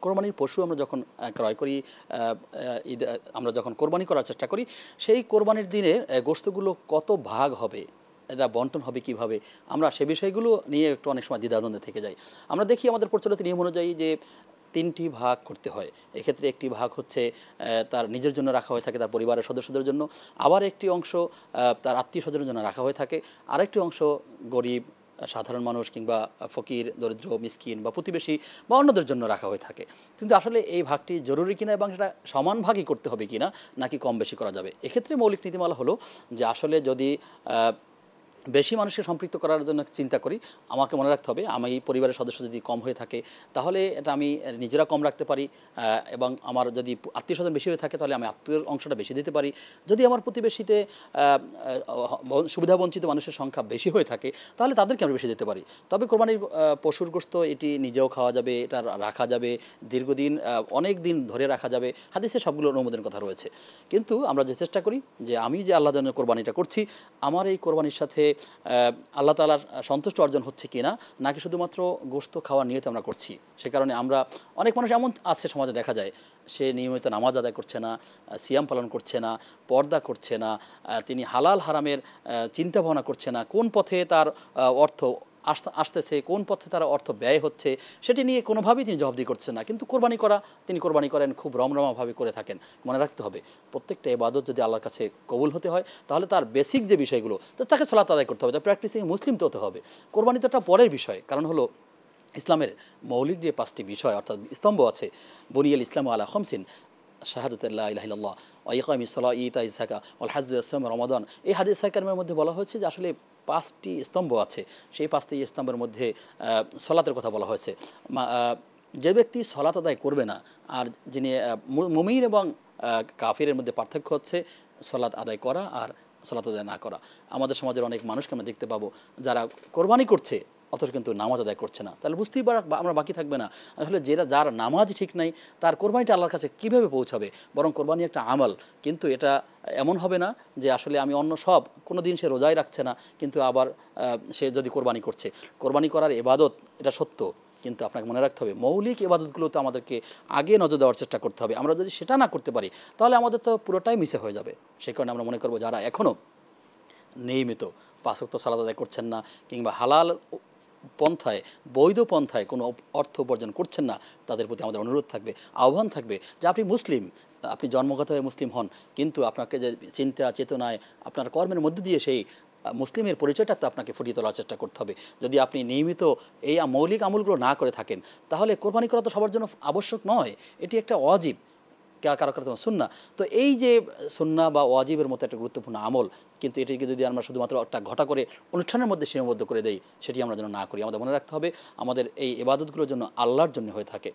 কোরবানির পশু আমরা যখন ক্রয় করি, আমরা যখন কোরবানি করার চেষ্টা করি, সেই কোরবানির দিনে গোশতগুলো কত ভাগ হবে, এটা বন্টন হবে কিভাবে, আমরা সে বিষয়গুলো নিয়ে একটু অনেক সময় দ্বিধাদ্বন্দ্বে থেকে যাই। আমরা দেখি আমাদের প্রচলিত নিয়ম অনুযায়ী যে 3টি ভাগ করতে হয়। এক্ষেত্রে একটি ভাগ হচ্ছে তার নিজের জন্য রাখা হয়ে থাকে, তার পরিবারের সদস্যদের জন্য। আবার একটি অংশ তার আত্মীয় স্বজনের জন্য রাখা হয়ে থাকে। আরেকটি অংশ গরিব, সাধারণ মানুষ কিংবা ফকির, দরিদ্র, মিসকিন বা প্রতিবেশী বা অন্যদের জন্য রাখা হয়ে থাকে। কিন্তু আসলে এই ভাগটি জরুরি কিনা এবং সেটা সমান ভাগই করতে হবে কিনা, নাকি কম বেশি করা যাবে। এক্ষেত্রে মৌলিক নীতিমালা হলো যে আসলে যদি বেশি মানুষকে সম্পৃক্ত করার জন্য চিন্তা করি, আমাকে মনে রাখতে হবে আমি পরিবারের সদস্য যদি কম হয়ে থাকে তাহলে এটা আমি নিজেরা কম রাখতে পারি, এবং আমার যদি আত্মীয় স্বজন বেশি হয়ে থাকে তাহলে আমি আত্মীয়র অংশটা বেশি দিতে পারি। যদি আমার প্রতিবেশীতে সুবিধাবঞ্চিত মানুষের সংখ্যা বেশি হয়ে থাকে তাহলে তাদেরকে আমরা বেশি দিতে পারি। তবে কোরবানির পশুর গোশত এটি নিজেও খাওয়া যাবে, এটা রাখা যাবে দীর্ঘদিন, অনেক দিন ধরে রাখা যাবে, হাদিসে সবগুলো অনুমোদনের কথা রয়েছে। কিন্তু আমরা যে চেষ্টা করি যে আমি যে আল্লাহর জন্য কোরবানিটা করছি, আমার এই কোরবানির সাথে আল্লাহ তাআলার সন্তুষ্ট অর্জন হচ্ছে কিনা, নাকি শুধুমাত্র গোশত খাওয়ার নিয়তে আমরা করছি। সে কারণে আমরা অনেক মানুষ এমন আছে সমাজে দেখা যায়, সে নিয়মিত নামাজ আদায় করছে না, সিয়াম পালন করছে না, পর্দা করছে না, তিনি হালাল হারামের চিন্তা ভাবনা করছে না, কোন পথে তার অর্থ আসতেছে, কোন পথে তার অর্থ ব্যয় হচ্ছে সেটি নিয়ে কোনোভাবেই তিনি জবাবদিহি করছেন না। কিন্তু কোরবানি করা তিনি কোরবানি করেন, খুব রমরমাভাবে করে থাকেন। মনে রাখতে হবে প্রত্যেকটা ইবাদত যদি আল্লাহর কাছে কবুল হতে হয় তাহলে তার বেসিক যে বিষয়গুলো, তো তাকে সালাত আদায় করতে হবে, তার প্র্যাকটিসিং মুসলিম তো হতে হবে। কোরবানি তো একটা পরের বিষয়, কারণ হলো ইসলামের মৌলিক যে 5টি বিষয় অর্থাৎ স্তম্ভ আছে, বনিয়াল ইসলাম আলা খামসিন, শাহাদাত লা ইলাহা ইল্লাল্লাহ ওয়া ইকামিস সালাহ ইতাইজ যাকাত ওয়াল হজ্জ ওয়াস সাওম রমাদান। এই হাদিস কারিমের মধ্যে বলা হয়েছে যে আসলে 5টি স্তম্ভ আছে। সেই 5টি স্তম্ভের মধ্যে সলাতের কথা বলা হয়েছে। যে ব্যক্তি সলাত আদায় করবে না, আর যিনি মুমিন এবং কাফিরের মধ্যে পার্থক্য হচ্ছে সলাত আদায় করা আর সলাত আদায় না করা। আমাদের সমাজের অনেক মানুষকে আমরা দেখতে পাবো যারা কোরবানি করছে অথচ কিন্তু নামাজ আদায় করছে না। তাহলে বুঝতেই আমরা বাকি থাকবে না আসলে যার নামাজ ঠিক নাই তার কোরবানিটা আল্লাহর কাছে কীভাবে পৌঁছাবে। বরং কোরবানি একটা আমল, কিন্তু এটা এমন হবে না যে আসলে আমি অন্য সব কোনো দিন সে রোজাই রাখছে না কিন্তু আবার সে যদি কোরবানি করছে। কোরবানি করার ইবাদত এটা সত্য, কিন্তু আপনাকে মনে রাখতে হবে মৌলিক ইবাদতগুলোতে আমাদেরকে আগে নজর দেওয়ার চেষ্টা করতে হবে। আমরা যদি সেটা না করতে পারি তাহলে আমাদের তো পুরোটাই মিসে হয়ে যাবে। সে কারণে আমরা মনে করব যারা এখনও নিয়মিত 5 ওয়াক্ত সালাত আদায় করছেন না কিংবা হালাল পন্থায়, বৈধ পন্থায় কোনো অর্থ উপার্জন করছেন না, তাদের প্রতি আমাদের অনুরোধ থাকবে, আহ্বান থাকবে যে আপনি মুসলিম, আপনি জন্মগত হয়ে মুসলিম হন, কিন্তু আপনাকে যে চিন্তা চেতনায় আপনার কর্মের মধ্যে দিয়ে সেই মুসলিমের পরিচয়টা তো আপনাকে ফুটিয়ে তোলার চেষ্টা করতে হবে। যদি আপনি নিয়মিত এই মৌলিক আমলগুলো না করে থাকেন তাহলে কোরবানি করা তো সবার জন্য আবশ্যক নয়, এটি একটা ওয়াজিব, কারো কারো সুন্নাহ। তো এই যে সুন্নাহ বা ওয়াজিবের মতো একটা গুরুত্বপূর্ণ আমল, কিন্তু এটিকে যদি আমরা শুধুমাত্র একটা ঘটা করে অনুষ্ঠানের মধ্যে সীমাবদ্ধ করে দেই, সেটি আমরা যেন না করি। আমাদের মনে রাখতে হবে আমাদের এই ইবাদতগুলোর জন্য আল্লাহর জন্য হয়ে থাকে।